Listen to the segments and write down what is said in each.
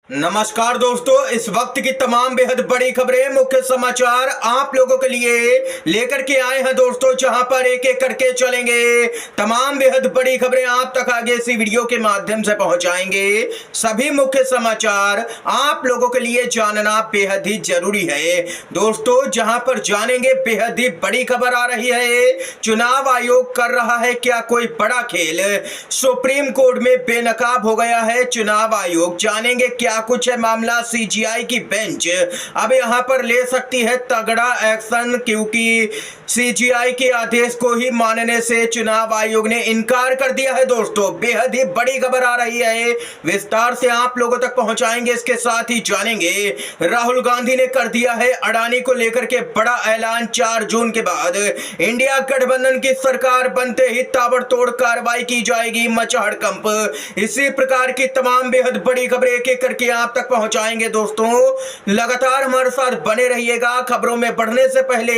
नमस्कार दोस्तों, इस वक्त की तमाम बेहद बड़ी खबरें, मुख्य समाचार आप लोगों के लिए लेकर के आए हैं दोस्तों, जहां पर एक एक करके चलेंगे। तमाम बेहद बड़ी खबरें आप तक आगे इसी वीडियो के माध्यम से पहुंचाएंगे। सभी मुख्य समाचार आप लोगों के लिए जानना बेहद ही जरूरी है दोस्तों। जहां पर जानेंगे बेहद ही बड़ी खबर आ रही है, चुनाव आयोग कर रहा है क्या कोई बड़ा खेल, सुप्रीम कोर्ट में बेनकाब हो गया है चुनाव आयोग। जानेंगे क्या कुछ है मामला, सीजीआई की बेंच अब यहां पर ले सकती है तगड़ा एक्शन, क्योंकि सीजीआई के आदेश को ही मानने से चुनाव आयोग ने इनकार कर दिया है दोस्तों। बेहद ही बड़ी खबर आ रही है, विस्तार से आप लोगों तक पहुंचाएंगे। इसके साथ ही जानेंगे राहुल गांधी ने कर दिया है अडानी को लेकर के बड़ा ऐलान। 4 जून के बाद इंडिया गठबंधन की सरकार बनते ही ताबड़तोड़ कार्रवाई की जाएगी, मचा हड़कंप। इसी प्रकार की तमाम बेहद बड़ी खबरें एक एक करके आप तक पहुंचाएंगे दोस्तों। लगातार हमारे साथ बने रहिएगा। खबरों में बढ़ने से पहले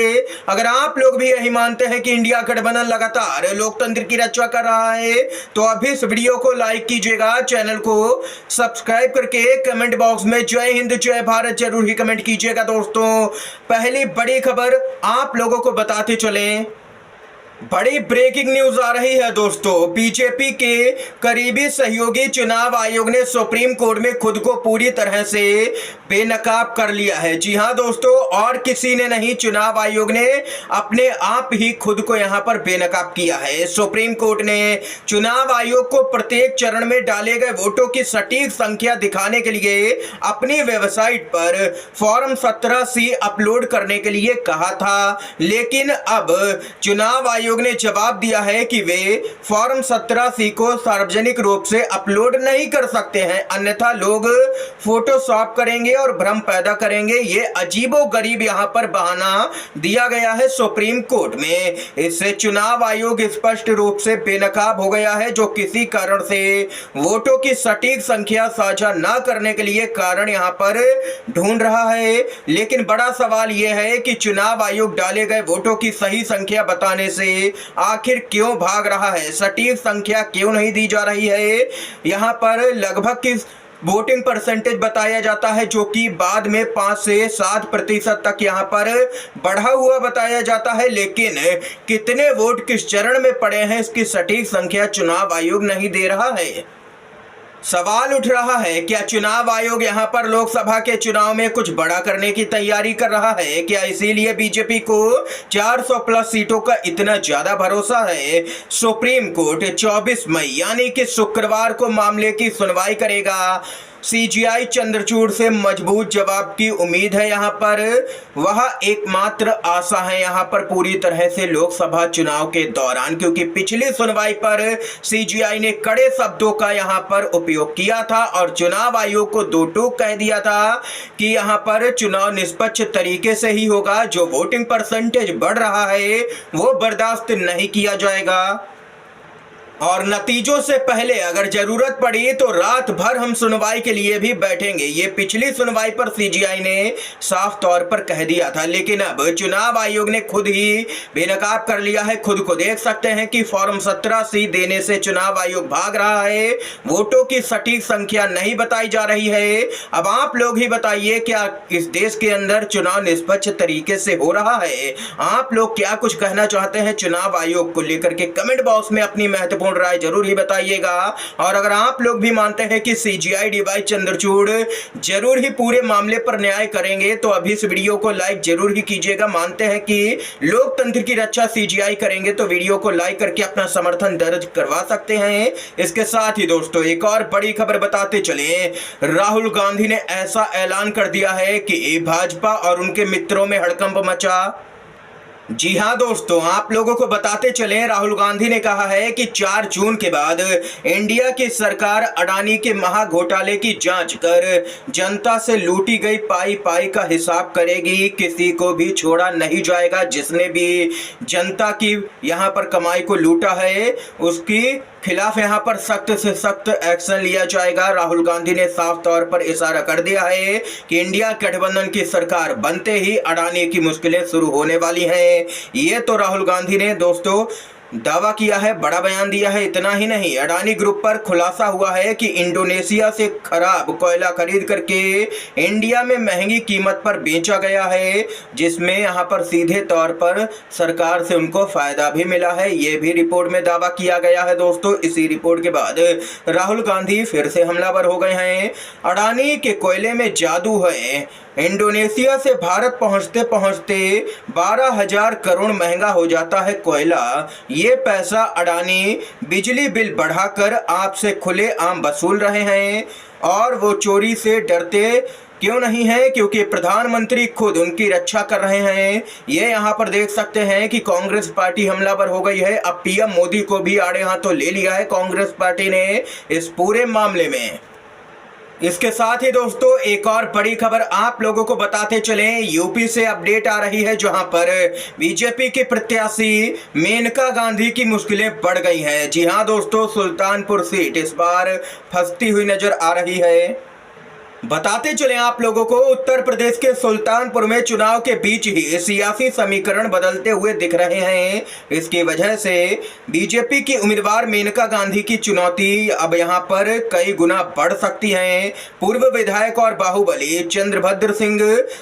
अगर आप लोग भी यही मानते हैं कि इंडिया गठबंधन लगातार लोकतंत्र की रक्षा कर रहा है, तो अभी इस वीडियो को लाइक कीजिएगा, चैनल को सब्सक्राइब करके कमेंट बॉक्स में जय हिंद जय भारत जरूर ही कमेंट कीजिएगा दोस्तों। पहली बड़ी खबर आप लोगों को बताते चलें, बड़ी ब्रेकिंग न्यूज आ रही है दोस्तों। बीजेपी के करीबी सहयोगी चुनाव आयोग ने सुप्रीम कोर्ट में खुद को पूरी तरह से बेनकाब कर लिया है। जी हां दोस्तों, और किसी ने नहीं, चुनाव आयोग ने अपने आप ही खुद को यहां पर बेनकाब किया है। सुप्रीम कोर्ट ने चुनाव आयोग को प्रत्येक चरण में डाले गए वोटों की सटीक संख्या दिखाने के लिए अपनी वेबसाइट पर फॉर्म 17C अपलोड करने के लिए कहा था, लेकिन अब चुनाव आयोग ने जवाब दिया है कि वे फॉर्म 17C को सार्वजनिक रूप से अपलोड नहीं कर सकते हैं, अन्यथा लोग फोटोशॉप करेंगे और भ्रम पैदा करेंगे। ये अजीबोगरीब यहां पर बहाना दिया गया है सुप्रीम कोर्ट में। इससे चुनाव आयोग स्पष्ट रूप से बेनकाब हो गया है, जो किसी कारण से वोटों की सटीक संख्या साझा न करने के लिए कारण यहां पर ढूंढ रहा है। लेकिन बड़ा सवाल यह है कि चुनाव आयोग डाले गए वोटों की सही संख्या बताने से आखिर क्यों भाग रहा है, सटीक संख्या क्यों नहीं दी जा रही है। यहां पर लगभग किस वोटिंग परसेंटेज बताया जाता है, जो कि बाद में 5 से 7% तक यहां पर बढ़ा हुआ बताया जाता है, लेकिन कितने वोट किस चरण में पड़े हैं इसकी सटीक संख्या चुनाव आयोग नहीं दे रहा है। सवाल उठ रहा है, क्या चुनाव आयोग यहां पर लोकसभा के चुनाव में कुछ बड़ा करने की तैयारी कर रहा है? क्या इसीलिए बीजेपी को 400 प्लस सीटों का इतना ज्यादा भरोसा है? सुप्रीम कोर्ट 24 मई यानी कि शुक्रवार को मामले की सुनवाई करेगा। सीजीआई चंद्रचूड़ से मजबूत जवाब की उम्मीद है। यहां पर वह एकमात्र आशा है यहां पर पूरी तरह से लोकसभा चुनाव के दौरान, क्योंकि पिछली सुनवाई पर सीजीआई ने कड़े शब्दों का यहां पर उपयोग किया था और चुनाव आयोग को दो टूक कह दिया था कि यहां पर चुनाव निष्पक्ष तरीके से ही होगा। जो वोटिंग परसेंटेज बढ़ रहा है वो बर्दाश्त नहीं किया जाएगा और नतीजों से पहले अगर जरूरत पड़ी तो रात भर हम सुनवाई के लिए भी बैठेंगे। ये पिछली सुनवाई पर सीजीआई ने साफ तौर पर कह दिया था, लेकिन अब चुनाव आयोग ने खुद ही बेनकाब कर लिया है। खुद को देख सकते हैं कि फॉर्म 17C देने से चुनाव आयोग भाग रहा है, वोटों की सटीक संख्या नहीं बताई जा रही है। अब आप लोग ही बताइए, क्या इस देश के अंदर चुनाव निष्पक्ष तरीके से हो रहा है? आप लोग क्या कुछ कहना चाहते हैं चुनाव आयोग को लेकर के कमेंट बॉक्स में अपनी महत्वपूर्ण राय जरूर ही बताइएगा। और अगर आप लोग भी मानते हैं कि सीजीआई डीवाई चंद्रचूड़ जरूर ही पूरे मामले पर न्याय करेंगे, तो अभी इस वीडियो को लाइक जरूर ही कीजिएगा। मानते हैं कि लोकतंत्र की रक्षा सीजीआई करेंगे, तो वीडियो को लाइक करके अपना समर्थन दर्ज करवा सकते हैं। इसके साथ ही दोस्तों एक और बड़ी खबर बताते चले, राहुल गांधी ने ऐसा ऐलान कर दिया है कि भाजपा और उनके मित्रों में हड़कंप मचा। जी हां दोस्तों, आप लोगों को बताते चलें, राहुल गांधी ने कहा है कि 4 जून के बाद इंडिया की सरकार अडानी के महा घोटाले की जांच कर जनता से लूटी गई पाई पाई का हिसाब करेगी। किसी को भी छोड़ा नहीं जाएगा। जिसने भी जनता की यहां पर कमाई को लूटा है उसकी खिलाफ यहां पर सख्त से सख्त एक्शन लिया जाएगा। राहुल गांधी ने साफ तौर पर इशारा कर दिया है कि इंडिया गठबंधन की सरकार बनते ही अडानी की मुश्किलें शुरू होने वाली हैं। ये तो राहुल गांधी ने दोस्तों दावा किया है, बड़ा बयान दिया है। इतना ही नहीं, अडानी ग्रुप पर खुलासा हुआ है कि इंडोनेशिया से खराब कोयला खरीद करके इंडिया में महंगी कीमत पर बेचा गया है, जिसमें यहां पर सीधे तौर पर सरकार से उनको फायदा भी मिला है। ये भी रिपोर्ट में दावा किया गया है दोस्तों। इसी रिपोर्ट के बाद राहुल गांधी फिर से हमलावर हो गए हैं। अडानी के कोयले में जादू है। इंडोनेशिया से भारत पहुंचते पहुंचते 12,000 करोड़ महंगा हो जाता है कोयला। ये पैसा अडानी बिजली बिल बढ़ाकर आपसे खुलेआम वसूल रहे हैं, और वो चोरी से डरते क्यों नहीं है? क्योंकि प्रधानमंत्री खुद उनकी रक्षा कर रहे हैं। ये यहाँ पर देख सकते हैं कि कांग्रेस पार्टी हमलावर हो गई है। अब पीएम मोदी को भी आड़े हाथों ले लिया है कांग्रेस पार्टी ने इस पूरे मामले में। इसके साथ ही दोस्तों एक और बड़ी खबर आप लोगों को बताते चलें। यूपी से अपडेट आ रही है, जहां पर बीजेपी के प्रत्याशी मेनका गांधी की मुश्किलें बढ़ गई हैं। जी हां दोस्तों, सुल्तानपुर सीट इस बार फंसती हुई नजर आ रही है। बताते चले आप लोगों को, उत्तर प्रदेश के सुल्तानपुर में चुनाव के बीच ही सियासी समीकरण बदलते हुए दिख रहे हैं। इसकी वजह से बीजेपी की उम्मीदवार मेनका गांधी की चुनौती अब यहां पर कई गुना बढ़ सकती है। पूर्व विधायक और बाहुबली चंद्रभद्र सिंह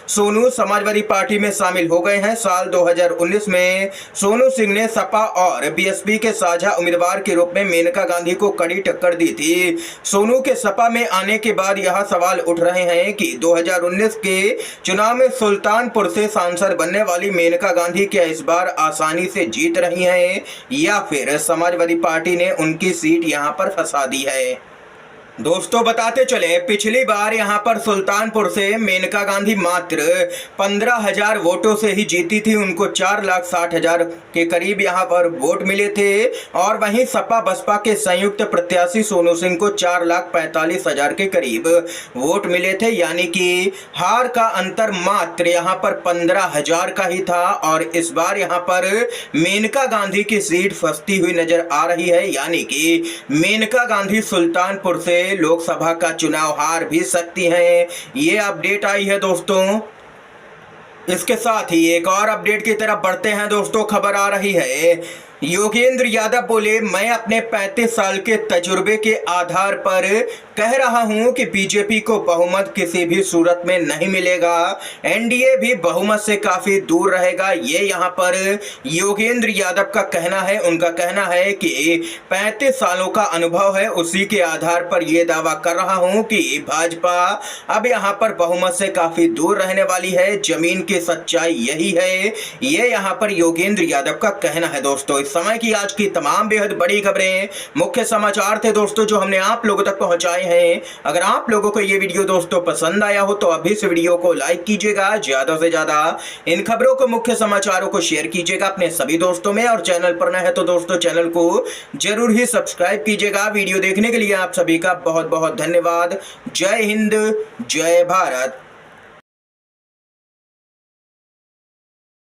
सोनू समाजवादी पार्टी में शामिल हो गए हैं। साल 2019 में सोनू सिंह ने सपा और बीएसपी के साझा उम्मीदवार के रूप में मेनका गांधी को कड़ी टक्कर दी थी। सोनू के सपा में आने के बाद यह सवाल उठ रहे हैं कि 2019 के चुनाव में सुल्तानपुर से सांसद बनने वाली मेनका गांधी क्या इस बार आसानी से जीत रही हैं, या फिर समाजवादी पार्टी ने उनकी सीट यहां पर फंसा दी है। दोस्तों बताते चले, पिछली बार यहां पर सुल्तानपुर से मेनका गांधी मात्र 15,000 वोटों से ही जीती थी। उनको 4,60,000 के करीब यहां पर वोट मिले थे, और वहीं सपा बसपा के संयुक्त प्रत्याशी सोनू सिंह को 4,45,000 के करीब वोट मिले थे। यानी कि हार का अंतर मात्र यहां पर 15,000 का ही था। और इस बार यहां पर मेनका गांधी की सीट फंसती हुई नजर आ रही है। यानी कि मेनका गांधी सुल्तानपुर से लोकसभा का चुनाव हार भी सकती हैं। ये अपडेट आई है दोस्तों। इसके साथ ही एक और अपडेट की तरफ बढ़ते हैं दोस्तों। खबर आ रही है, योगेंद्र यादव बोले, मैं अपने 35 साल के तजुर्बे के आधार पर कह रहा हूं कि बीजेपी को बहुमत किसी भी सूरत में नहीं मिलेगा। एनडीए भी बहुमत से काफी दूर रहेगा। ये यहां पर योगेंद्र यादव का कहना है। उनका कहना है कि 35 सालों का अनुभव है, उसी के आधार पर यह दावा कर रहा हूं कि भाजपा अब यहां पर बहुमत से काफी दूर रहने वाली है। जमीन की सच्चाई यही है। ये यहां पर योगेंद्र यादव का कहना है दोस्तों। समय की आज की तमाम बेहद बड़ी खबरें, मुख्य समाचार थे दोस्तों जो हमने आप लोगों तक पहुंचाए हैं। अगर आप लोगों को ये वीडियो दोस्तों पसंद आया हो तो अभी इस वीडियो को लाइक कीजिएगा, ज्यादा से ज्यादा इन खबरों को, मुख्य समाचारों को शेयर कीजिएगा अपने सभी दोस्तों में, और चैनल पर नए हैं तो दोस्तों चैनल को जरूर ही सब्सक्राइब कीजिएगा। वीडियो देखने के लिए आप सभी का बहुत बहुत धन्यवाद। जय हिंद, जय भारत।